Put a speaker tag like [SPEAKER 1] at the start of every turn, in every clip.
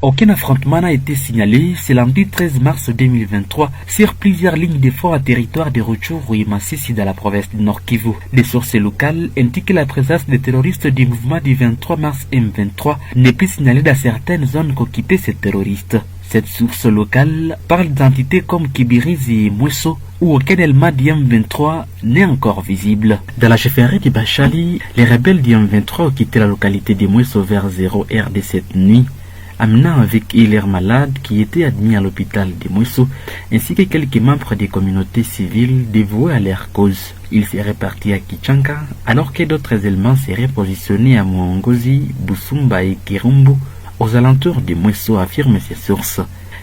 [SPEAKER 1] Aucun affrontement n'a été signalé ce lundi 13 mars 2023 sur plusieurs lignes de front à territoire de Rutshuru et Masisi dans la province du Nord Kivu. Des sources locales indiquent la présence des terroristes du mouvement du 23 mars M23 n'est plus signalée dans certaines zones qu'occupaient ces terroristes. Cette source locale parle d'entités comme Kibirizi et Mweso, où aucun élément du M23 n'est encore visible. Dans la chefferie de Bachali, les rebelles du M23 ont quitté la localité de Mweso vers 0h de cette nuit, amenant avec eux leurs malades qui étaient admis à l'hôpital de Mweso, ainsi que quelques membres des communautés civiles dévoués à leur cause. Ils seraient partis à Kichanga, alors que d'autres éléments seraient positionnés à Mwongozi, Busumba et Kirumbu, aux alentours de Mweso, affirment ces sources.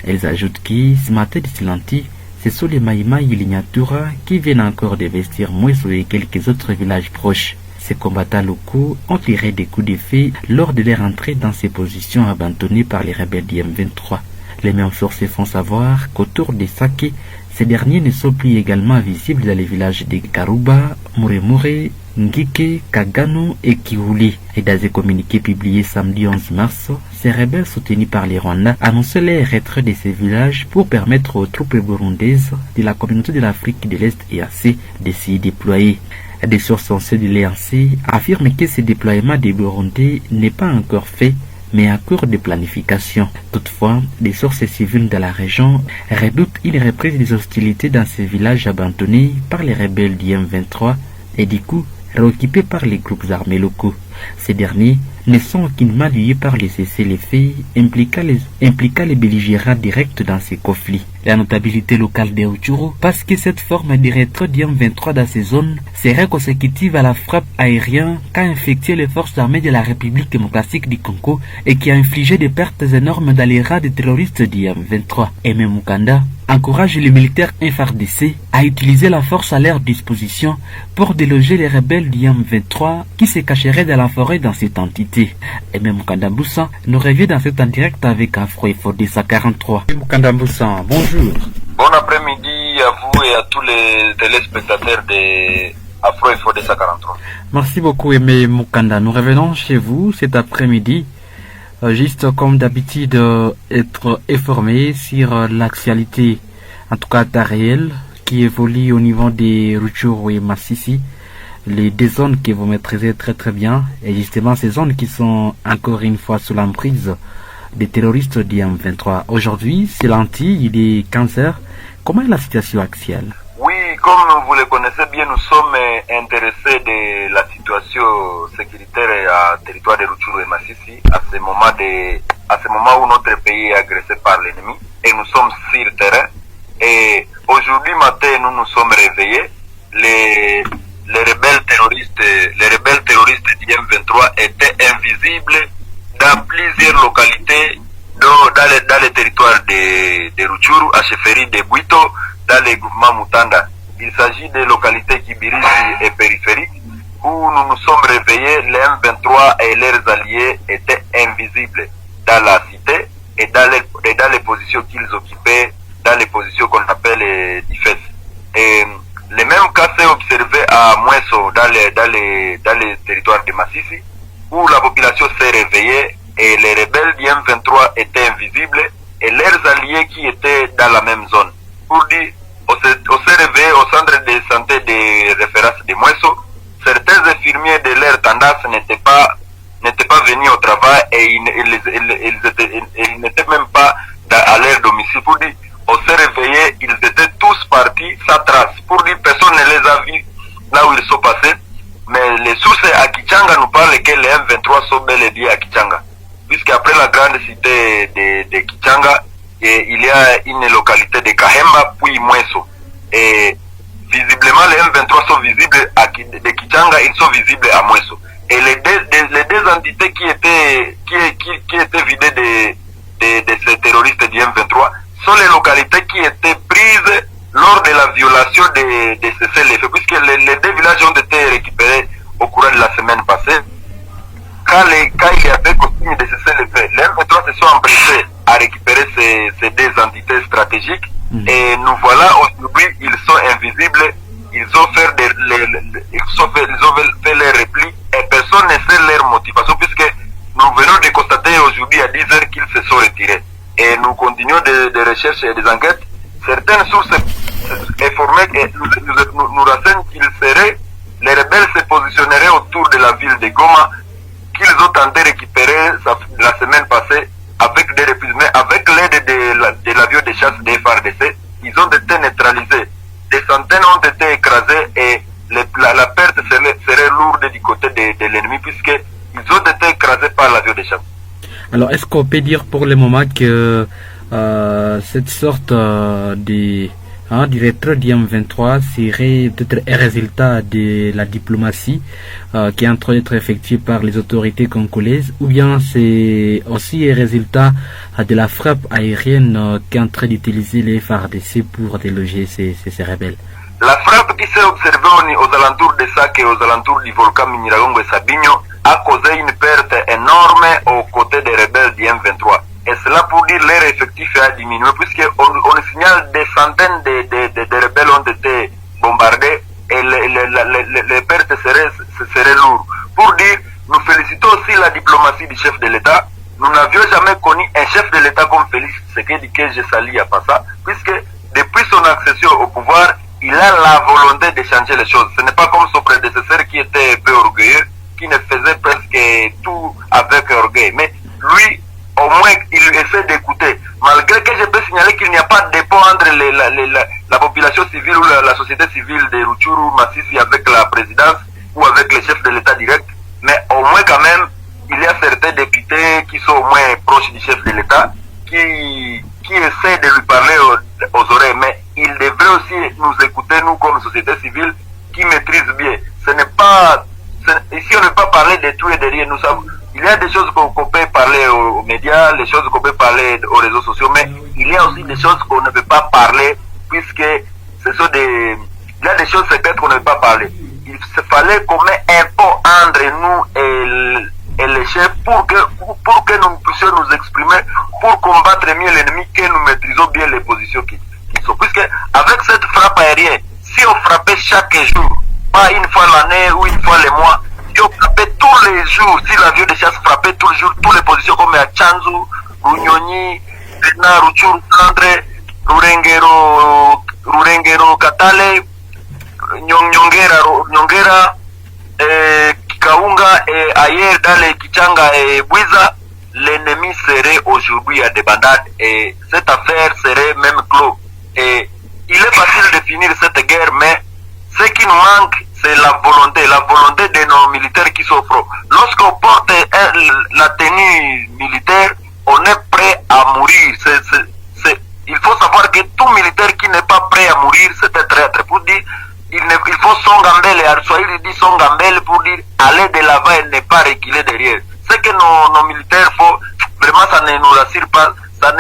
[SPEAKER 1] Elles ajoutent que, ce matin de Silanti, ce sont les Maïmaï et les Nyatura qui viennent encore de vestir Mweso et quelques autres villages proches. Ces combattants locaux ont tiré des coups de feu lors de leur entrée dans ces positions abandonnées par les rebelles du M23. Les mêmes sources font savoir qu'autour des Sake, ces derniers ne sont plus également visibles dans les villages de Karuba, Muremure, Ngike, Kagano et Kiwuli. Et dans un communiqué publié samedi 11 mars, ces rebelles soutenus par les Rwandais annonçaient leur retrait de ces villages pour permettre aux troupes burundaises de la communauté de l'Afrique de l'Est EAC de s'y déployer. Des sources censées de l'EAC affirment que ce déploiement des Burundais n'est pas encore fait, mais en cours de planification. Toutefois, des sources civiles de la région redoutent une reprise des hostilités dans ces villages abandonnés par les rebelles du M23 et du coup réoccupés par les groupes armés locaux. Ces derniers ne sont aucunement liés par les cessez-le-feu impliquant les belligérants directs dans ces conflits. La notabilité locale de Rutshuru parce que cette forme de retrait du M23 dans ces zones serait consécutive à la frappe aérienne qu'a infecté les forces armées de la République démocratique du Congo et qui a infligé des pertes énormes dans les rangs des terroristes du M23. Aimé Mukanda encourage les militaires FARDC à utiliser la force à leur disposition pour déloger les rebelles du M23 qui se cacheraient dans la forêt dans cette entité. Et même Mukanda Mbusa nous revient dans cet en direct avec Afro et Fodessa 43. Mukanda Mbusa, bonjour.
[SPEAKER 2] Bon après-midi à vous et à tous les téléspectateurs de Afro et Fodessa 43.
[SPEAKER 1] Merci beaucoup Aimé Mukanda. Nous revenons chez vous cet après-midi. Juste comme d'habitude, être informé sur l'actualité, en tout cas temps réel, qui évolue au niveau des Rutshuru et Masisi, les deux zones que vous maîtrisez très très bien, et justement ces zones qui sont encore une fois sous l'emprise des terroristes du M23. Aujourd'hui, c'est lundi, il est 15h. Comment est la situation actuelle?
[SPEAKER 2] Oui, comme vous le connaissez bien, nous sommes intéressés de la situation sécuritaire à territoire de Rutshuru et Masisi à ce moment où notre pays est agressé par l'ennemi et nous sommes sur le terrain. Et aujourd'hui matin, nous nous sommes réveillés. Les rebelles terroristes du M23 étaient invisibles dans plusieurs localités dans les territoires de Rutshuru, à chefferie de Bwito, dans les groupements Mutanda. Il s'agit des localités Kibirizi et périphériques où nous nous sommes réveillés. Les M23 et leurs alliés étaient invisibles dans la cité et dans les positions qu'ils occupaient, dans les positions qu'on appelle les defenses. Et les mêmes cas s'est observé à Mweso dans les territoires de Masisi où la population s'est réveillée et les rebelles du M23 étaient invisibles et leurs alliés qui étaient dans la même zone. Pour dire, on s'est réveillé au centre de santé de référence de Mweso. Certains infirmiers de leur tendance n'étaient pas venus au travail et ils n'étaient même pas à leur domicile. Pour dire, on s'est réveillé, ils étaient tous partis sans trace. Pour dire, personne ne les a vus là où ils sont passés. Mais les sources à Kichanga nous parlent que les M23 sont bel et bien à Kichanga. Puisqu'après la grande cité de Kichanga, il y a une localité de Kahemba puis Mweso. Et visiblement, les M23 sont visibles de Kichanga, ils sont visibles à Mweso. Et les deux entités qui étaient vidées de ces terroristes du M23 sont les localités qui étaient prises lors de la violation de cessez-le-feu, puisque les deux villages ont été récupérés au courant de la semaine passée. Quand il y avait consigne de cessez-le-feu, les M23 se sont empressés à récupérer ces deux entités stratégiques. Et nous voilà aujourd'hui, ils sont invisibles, ils ont fait leur repli et personne ne sait leur motivation puisque nous venons de constater aujourd'hui à 10 heures qu'ils se sont retirés. Et nous continuons des recherches et des enquêtes. Certaines sources informées nous renseignent les rebelles se positionneraient autour de la ville de Goma, qu'ils ont tenté de récupérer la semaine passée avec des reprises. Mais avec l'aide de l'avion de chasse des FARDC, ils ont été neutralisés. Des centaines ont été écrasés et la perte serait lourde du côté de l'ennemi puisqu'ils ont été écrasés par l'avion de chasse.
[SPEAKER 1] Alors, est-ce qu'on peut dire pour le moment que cette sorte de directeur du M23 serait peut-être un résultat de la diplomatie qui est en train d'être effectuée par les autorités congolaises, ou bien c'est aussi un résultat de la frappe aérienne qui est en train d'utiliser les FARDC pour déloger ces rebelles?
[SPEAKER 2] La frappe qui s'est observée aux alentours de Sake et aux alentours du volcan Nyiragongo et Sabinho a causé une perte énorme aux côtés des rebelles du M23. Et cela pour dire leur effectif a diminué puisqu'on signale des centaines de rebelles ont été bombardés et les pertes seraient lourdes. Pour dire, nous félicitons aussi la diplomatie du chef de l'État. Nous n'avions jamais connu un chef de l'État comme Félix Tshisekedi que je salue à Passa, puisque depuis son accession au pouvoir, il a la volonté de changer les choses. Ce n'est pas comme son prédécesseur qui était un peu orgueilleux, qui ne faisait presque tout avec orgueil. Mais lui, au moins, il essaie d'écouter. Malgré que je peux signaler qu'il n'y a pas de dépôt entre la population civile ou la société civile de Rutshuru, Masisi avec la présidence ou avec le chef de l'État direct. Mais au moins quand même, il y a certains députés qui sont au moins proches du chef de l'État qui essaient de lui parler aux oreilles. Mais il devrait aussi nous écouter, nous comme société civile, qui maîtrise bien. Ici on ne peut pas parler de tout et de rien. Nous savons, il y a des choses qu'on peut parler aux médias, les choses qu'on peut parler aux réseaux sociaux, mais il y a aussi des choses qu'on ne peut pas parler puisque il y a des choses secrètes qu'on ne peut pas parler. Il fallait qu'on mette un pont entre nous et les chefs pour que nous puissions nous exprimer, pour combattre mieux l'ennemi, que nous maîtrisons bien les positions qui sont. Puisque avec cette frappe aérienne, si on frappait chaque jour, pas une fois l'année ou une fois le mois, si on frappait tous les jours, si l'avion de chasse frappait tous les jours, toutes les positions comme à Chanzu, Runyoni, Bena, Rutshuru, Centre, Rurengero, Katale, Nyongera, Kikaunga et ailleurs dans les Kichanga et Bwiza, l'ennemi serait aujourd'hui à débandade et cette affaire serait même clos. Et il est facile de finir cette guerre, mais ce qui nous manque, c'est la volonté de nos militaires qui s'offrent. Lorsqu'on porte la tenue militaire, on est prêt à mourir. Il faut savoir que tout militaire qui n'est pas prêt à mourir, c'est un traître. Pour dire, il faut songambele, il dit songambele pour dire aller de l'avant et ne pas reculer derrière. Ce que nos militaires font, vraiment ça ne nous rassure pas, ça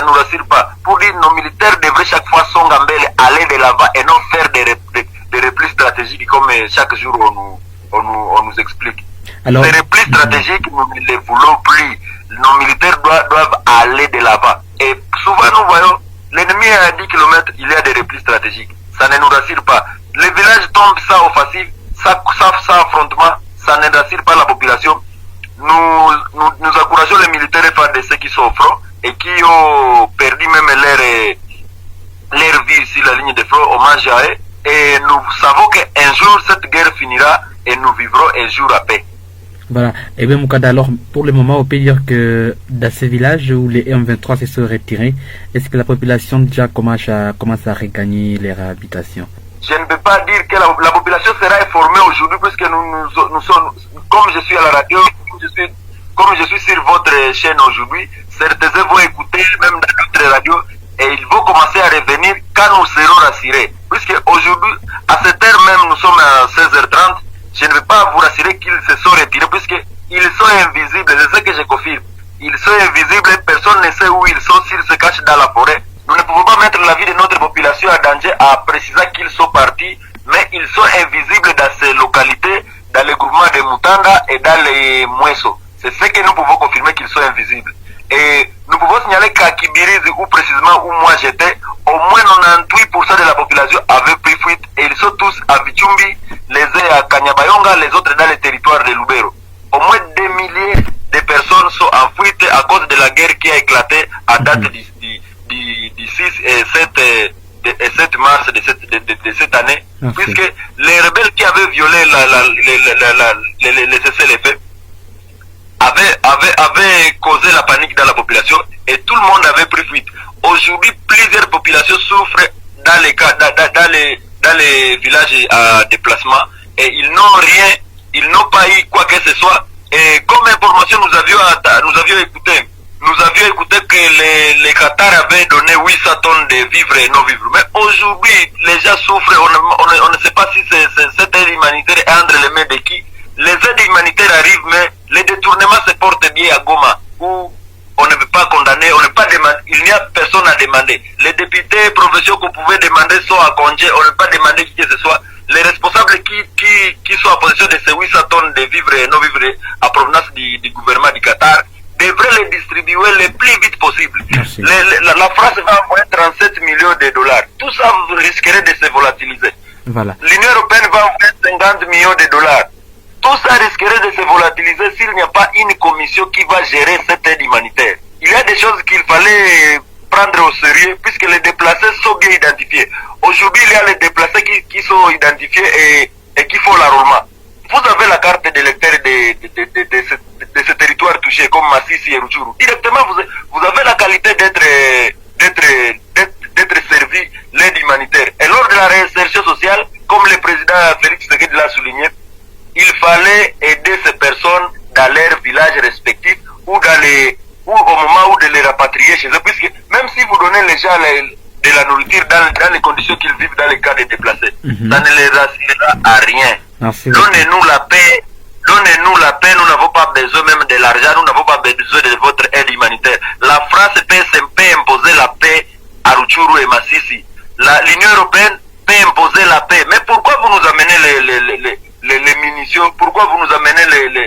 [SPEAKER 2] nous rassure pas. Pour dire, nos militaires devraient chaque fois songambele, aller de l'avant et non faire des replis stratégiques comme chaque jour on nous explique. Alors, ces replis stratégiques, nous ne les voulons plus. Nos militaires doivent aller de l'avant. Et souvent nous voyons, l'ennemi est à 10 km, il y a des replis stratégiques. Ça ne nous rassure pas. Les villages tombent ça au facile, ça affrontement, ça ne rassure pas la population. Nous encourageons les militaires FARDC qui sont au front et qui ont perdu même leur vie sur la ligne de front, hommage à eux. Et nous savons qu'un jour cette guerre finira et nous vivrons un jour à paix.
[SPEAKER 1] Voilà. Et bien Moukada, alors pour le moment on peut dire que dans ces villages où les M23 se sont retirés, est-ce que la population déjà commence à regagner leur habitation?
[SPEAKER 2] Je ne peux pas dire que la population sera informée aujourd'hui puisque nous sommes, comme je suis à la radio, comme je suis sur votre chaîne aujourd'hui, certains vont écouter même dans notre radio et ils vont commencer à revenir quand nous serons rassurés. Puisque aujourd'hui, à cette heure même, nous sommes à 16h30, je ne vais pas vous rassurer qu'ils se sont retirés puisqu'ils sont invisibles, c'est ce que je confirme. Ils sont invisibles, personne ne sait où ils sont, s'ils se cachent dans la forêt. Nous ne pouvons pas mettre la vie de notre population à danger en précisant qu'ils sont partis, mais ils sont invisibles dans ces localités, dans le groupement de Mutanda et dans les Mouesso. C'est ce que nous pouvons confirmer qu'ils sont invisibles. Et nous pouvons signaler qu'à Kibirizi, où précisément où moi j'étais, au moins 98% de la population avait pris fuite et ils sont tous à Vichumbi, les uns à Kanyabayonga, les autres dans les territoires de Lubero. au moins des milliers de personnes sont en fuite à cause de la guerre qui a éclaté à date du 6 et 7 mars de cette année, puisque les rebelles qui avaient violé les cessez-le-feu avaient causé la panique dans la population et tout le monde avait pris fuite. Aujourd'hui, plusieurs populations souffrent dans les villages à déplacement et ils n'ont pas eu quoi que ce soit. Et comme information, nous avions écouté que les Qatar avaient donné 800 tonnes de vivres et non vivres. Mais aujourd'hui, les gens souffrent. On ne sait pas si cette aide humanitaire est entre les mains de qui. Les aides humanitaires arrivent, mais les détournements se portent bien à Goma, où on ne veut pas condamner, on ne peut pas demander, il n'y a personne à demander. Les députés provinciaux qu'on pouvait demander sont à congé, on ne peut pas demander qui que ce soit. Les responsables qui sont en position de ces 800 tonnes de vivres et non vivres à provenance du gouvernement du Qatar devraient les distribuer le plus vite possible. La France va envoyer 37 millions de dollars. Tout ça risquerait de se volatiliser.
[SPEAKER 1] Voilà.
[SPEAKER 2] L'Union européenne va envoyer 50 millions de dollars. Tout ça risquerait de se volatiliser s'il n'y a pas une commission qui va gérer cette aide humanitaire. Il y a des choses qu'il fallait prendre au sérieux puisque les déplacés sont bien identifiés. Aujourd'hui, il y a les déplacés qui sont identifiés et qui font l'enrôlement. Vous avez la carte d'électeur de ce territoire touché comme Massissi et Rutshuru. Directement, vous avez la qualité d'être servi l'aide humanitaire. Et lors de la réinsertion sociale, comme le président Félix Tshisekedi l'a souligné, il fallait aider ces personnes dans leurs villages respectifs ou au moment où de les rapatrier chez eux, puisque même si vous donnez les gens de la nourriture dans les conditions qu'ils vivent dans les cas de déplacés, ça ne les assurera à rien. Donnez-nous la paix, nous n'avons pas besoin même de l'argent, nous n'avons pas besoin de votre aide humanitaire. La France peut imposer la paix à Rutshuru et Massissi. L'Union européenne peut imposer la paix. Mais pourquoi vous nous amenez les munitions, pourquoi vous nous amenez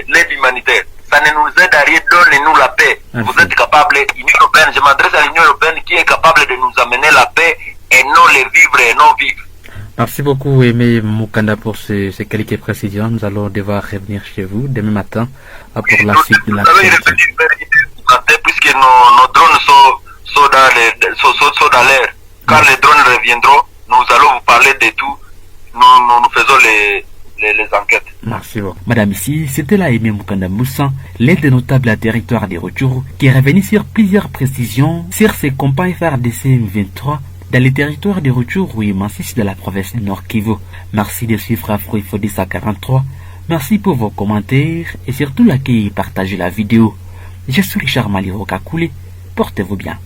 [SPEAKER 2] l'aide humanitaire? Ça ne nous aide à rien, donnez-nous la paix. Vous êtes capable, l'Union européenne, je m'adresse à l'Union européenne qui est capable de nous amener la paix et non les vivres et non vivre.
[SPEAKER 1] Merci beaucoup Aimé Mukanda pour ces quelques précisions. Nous allons devoir revenir chez vous demain matin pour la suite de la
[SPEAKER 2] puisque nos drones sont dans l'air. Quand les drones reviendront, nous allons vous parler de tout. Nous faisons les enquêtes.
[SPEAKER 1] Merci beaucoup. Madame, ici, c'était là Aimé Mukanda Moussa, l'aide notable à territoire des Rutshuru, qui est revenu sur plusieurs précisions sur ses campagnes FARDC M23 dans les territoires des Rutshuru et Massissi de la province du Nord Kivu. Merci de suivre Afro Info 10 à 43. Merci pour vos commentaires et surtout l'accueil et partager la vidéo. Je suis Richard Maliro Kakule. Portez-vous bien.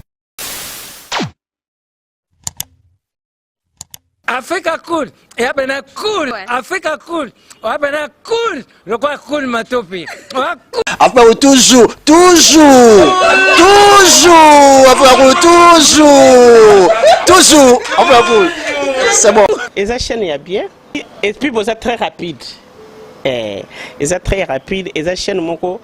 [SPEAKER 3] Africa cool, et abena cool, Africa cool, abena cool, le quoi cool matopi.
[SPEAKER 4] Après toujours, après toujours, après c'est bon.
[SPEAKER 5] Et ça chaîne est bien, et puis vous êtes très rapide. Et ça très rapide, et ça chaîne mon co,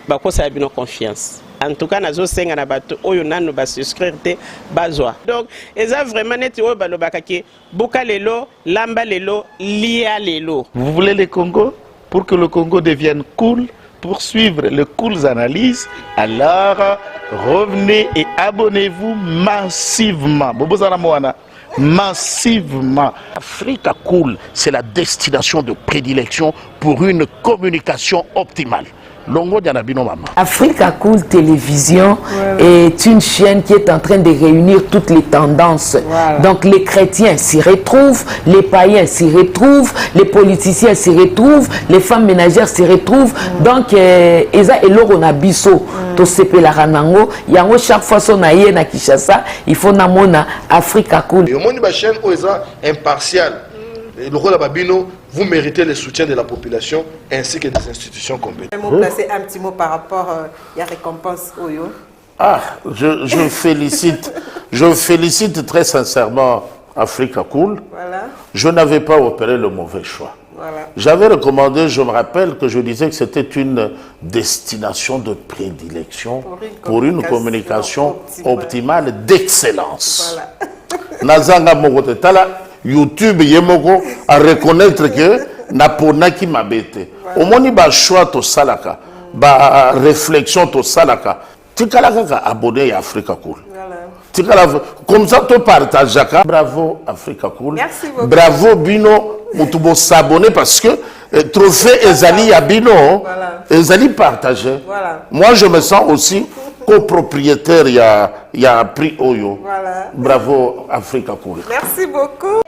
[SPEAKER 5] bah quoi ça a bien confiance. En tout cas, nazo senga na bato oyo nanu ba souscrire te bazwa. Donc, eza vraiment neti oyo balobaka ke boka lelo, lamba lelo, lia lelo.
[SPEAKER 6] Vous voulez le Congo? Pour que le Congo devienne cool, pour suivre les cool analyses, alors revenez et abonnez-vous massivement. Bobozana Moana. Massivement. Africa Cool, c'est la destination de prédilection pour une communication optimale.
[SPEAKER 7] Africa Cool Télévision est une chaîne qui est en train de réunir toutes les tendances. Donc les chrétiens s'y retrouvent, les païens s'y retrouvent, les politiciens s'y retrouvent, les femmes ménagères s'y retrouvent. Donc Eza Eloro na biso to sepela ranango yango chaque fois son aye na Kinshasa, il faut namona Africa Cool.
[SPEAKER 8] Et au monde ba chaîne Eza impartial. Le rôle Babino, vous méritez le soutien de la population ainsi que des institutions compétentes.
[SPEAKER 9] Vous placer un petit mot par rapport à la récompense Oyo.
[SPEAKER 6] Ah, je félicite très sincèrement Africa Cool.
[SPEAKER 9] Voilà.
[SPEAKER 6] Je n'avais pas opéré le mauvais choix.
[SPEAKER 9] Voilà.
[SPEAKER 6] J'avais recommandé, je me rappelle que je disais que c'était une destination de prédilection pour une communication optimale d'excellence.
[SPEAKER 9] Voilà.
[SPEAKER 6] Nazanga Mogotala, YouTube Yemoko à reconnaître que naponaki mabete omoni ba choix to salaka ba réflexion to salaka tikala kaka abonné ya Africa Cool. Tikala comme ça to partageaka. Bravo Africa Cool.
[SPEAKER 9] Merci beaucoup.
[SPEAKER 6] Bravo Bino mutubo s'abonner parce que trophée ezali ya Bino ezali partagé. Moi je me sens aussi copropriétaire, il y a prix Oyo.
[SPEAKER 9] Voilà.
[SPEAKER 6] Bravo Africa Cool.
[SPEAKER 9] Merci beaucoup.